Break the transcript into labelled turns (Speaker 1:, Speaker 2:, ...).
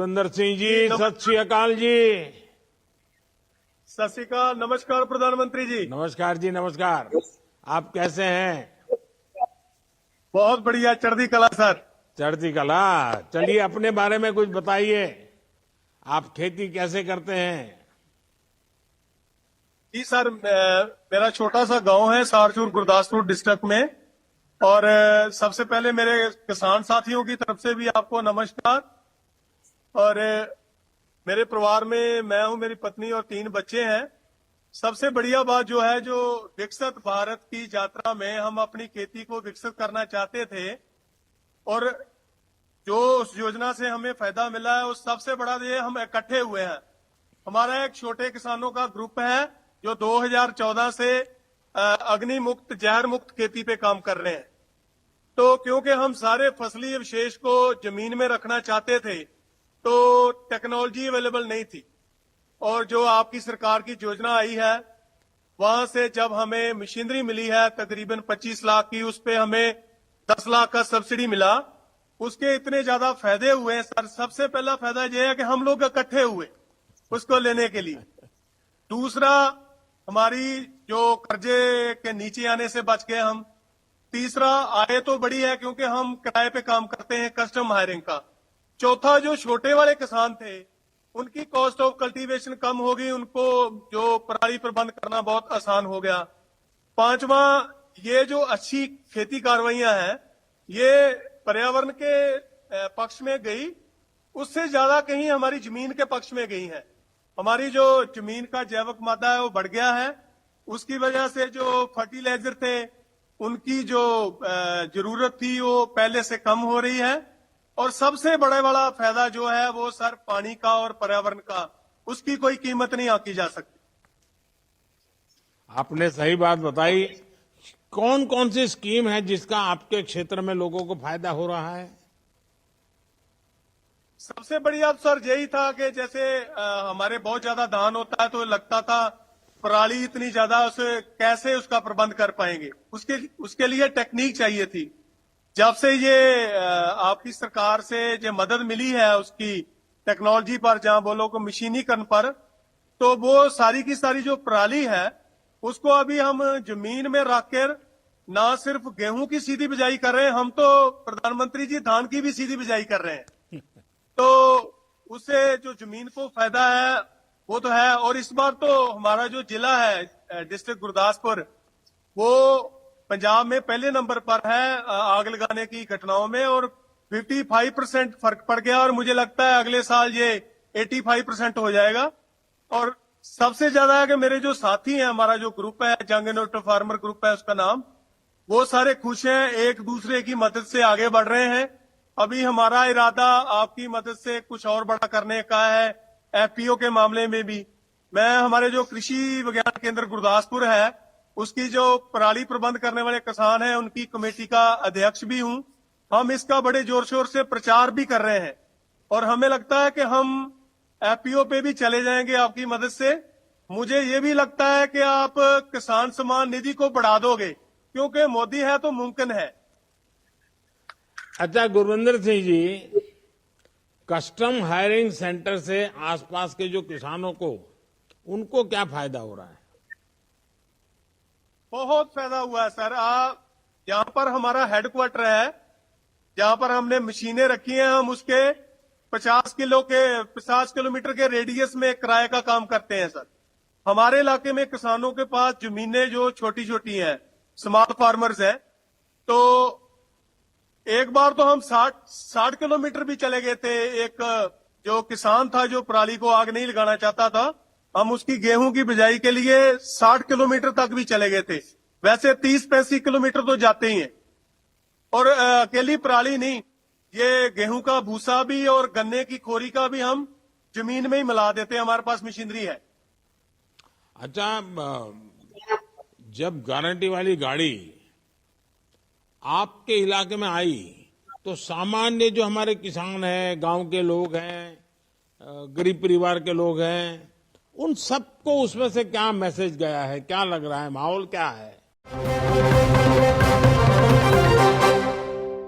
Speaker 1: गुरविंदर सिंह जी, सत श्री अकाल जी।
Speaker 2: सत श्री अकाल, नमस्कार प्रधानमंत्री जी।
Speaker 1: नमस्कार जी, नमस्कार। आप कैसे हैं?
Speaker 2: बहुत बढ़िया, चढ़ती कला सर।
Speaker 1: चढ़ती कला। चलिए अपने बारे में कुछ बताइए। आप खेती कैसे करते हैं?
Speaker 2: जी सर, मेरा छोटा सा गांव है सारचूर, गुरदासपुर डिस्ट्रिक्ट में। और सबसे पहले मेरे किसान साथियों की तरफ से भी आपको नमस्कार। और मेरे परिवार में मैं हूं, मेरी पत्नी और 3 बच्चे हैं। सबसे बढ़िया बात जो है, जो विकसित भारत की यात्रा में हम अपनी खेती को विकसित करना चाहते थे, और जो उस योजना से हमें फायदा मिला है, उस सबसे बड़ा ये हम इकट्ठे हुए हैं। हमारा एक छोटे किसानों का ग्रुप है जो 2014 से अग्नि मुक्त, जहर मुक्त खेती पे काम कर रहे हैं। तो क्योंकि हम सारे फसली अवशेष को जमीन में रखना चाहते थे, तो टेक्नोलॉजी अवेलेबल नहीं थी। और जो आपकी सरकार की योजना आई है, वहां से जब हमें मशीनरी मिली है तकरीबन 25 लाख की, उस पे हमें 10 लाख का सब्सिडी मिला। उसके इतने ज्यादा फायदे हुए हैं सर। सबसे पहला फायदा यह है कि हम लोग इकट्ठे हुए उसको लेने के लिए। दूसरा, हमारी जो कर्जे के नीचे आने से बच गए हम। तीसरा, आय तो बड़ी है क्योंकि हम किराए पे काम करते हैं, कस्टम हायरिंग का। चौथा, जो छोटे वाले किसान थे उनकी कॉस्ट ऑफ कल्टीवेशन कम हो गई, उनको जो पराली प्रबंध करना बहुत आसान हो गया। पांचवा, ये जो अच्छी खेती कार्रवाइयां हैं, ये पर्यावरण के पक्ष में गई, उससे ज्यादा कहीं हमारी जमीन के पक्ष में गई है। हमारी जो जमीन का जैविक मादा है वो बढ़ गया है। उसकी वजह से जो फर्टिलाइजर थे उनकी जो जरूरत थी वो पहले से कम हो रही है। और सबसे बड़ा वाला फायदा जो है वो सर पानी का और पर्यावरण का, उसकी कोई कीमत नहीं आंकी जा सकती।
Speaker 1: आपने सही बात बताई। कौन कौन सी स्कीम है जिसका आपके क्षेत्र में लोगों को फायदा हो रहा है?
Speaker 2: सबसे बढ़िया सर यही था कि जैसे हमारे बहुत ज्यादा धान होता है, तो लगता था पराली इतनी ज्यादा, उसे कैसे उसका प्रबंध कर पाएंगे। उसके लिए टेक्निक चाहिए थी। जब से ये आपकी सरकार से जो मदद मिली है उसकी टेक्नोलॉजी पर, जहां बोलो को मशीनीकरण पर, तो वो सारी की सारी जो पराली है उसको अभी हम जमीन में रखकर ना सिर्फ गेहूं की सीधी बिजाई कर रहे हैं, हम तो प्रधानमंत्री जी धान की भी सीधी बिजाई कर रहे हैं। तो उससे जो जमीन को फायदा है वो तो है। और इस बार तो हमारा जो जिला है डिस्ट्रिक्ट गुरदासपुर, वो पंजाब में पहले नंबर पर है आग लगाने की घटनाओं में, और 55% फर्क पड़ गया। और मुझे लगता है अगले साल ये 85% हो जाएगा। और सबसे ज्यादा है कि मेरे जो साथी हैं, हमारा जो ग्रुप है, जंग इनोवेटिव फार्मर ग्रुप है उसका नाम, वो सारे खुश हैं, एक दूसरे की मदद से आगे बढ़ रहे हैं। अभी हमारा इरादा आपकी मदद से कुछ और बड़ा करने का है। एफपीओ के मामले में भी मैं, हमारे जो कृषि विज्ञान केंद्र गुरदासपुर है उसकी जो पराली प्रबंध करने वाले किसान हैं उनकी कमेटी का अध्यक्ष भी हूं। हम इसका बड़े जोर शोर से प्रचार भी कर रहे हैं, और हमें लगता है कि हम एफपीओ पे भी चले जाएंगे आपकी मदद से। मुझे ये भी लगता है कि आप किसान सम्मान निधि को बढ़ा दोगे, क्योंकि मोदी है तो मुमकिन है।
Speaker 1: अच्छा Gurvinder Singh ji, custom hiring centre से आसपास के जो किसानों को, उनको क्या फायदा हो रहा है?
Speaker 2: बहुत फायदा हुआ है सर। यहाँ पर हमारा हेडक्वार्टर है, जहां पर हमने मशीनें रखी हैं। हम उसके 50 किलोमीटर के रेडियस में किराए का काम करते हैं सर। हमारे इलाके में किसानों के पास जमीनें जो छोटी छोटी हैं, स्मॉल फार्मर्स हैं, तो एक बार तो हम 60 किलोमीटर भी चले गए थे। एक जो किसान था जो पराली को आग नहीं लगाना चाहता था, हम उसकी गेहूं की बिजाई के लिए 60 किलोमीटर तक भी चले गए थे। वैसे 30-35 किलोमीटर तो जाते ही हैं। और अकेली पराली नहीं, ये गेहूं का भूसा भी और गन्ने की खोरी का भी हम जमीन में ही मिला देते हैं, हमारे पास मशीनरी है।
Speaker 1: अच्छा, जब गारंटी वाली गाड़ी आपके इलाके में आई, तो सामान्य जो हमारे किसान हैं, गांव के लोग हैं, गरीब परिवार के लोग हैं, उन सबको उसमें से क्या मैसेज गया है? क्या लग रहा है, माहौल क्या है?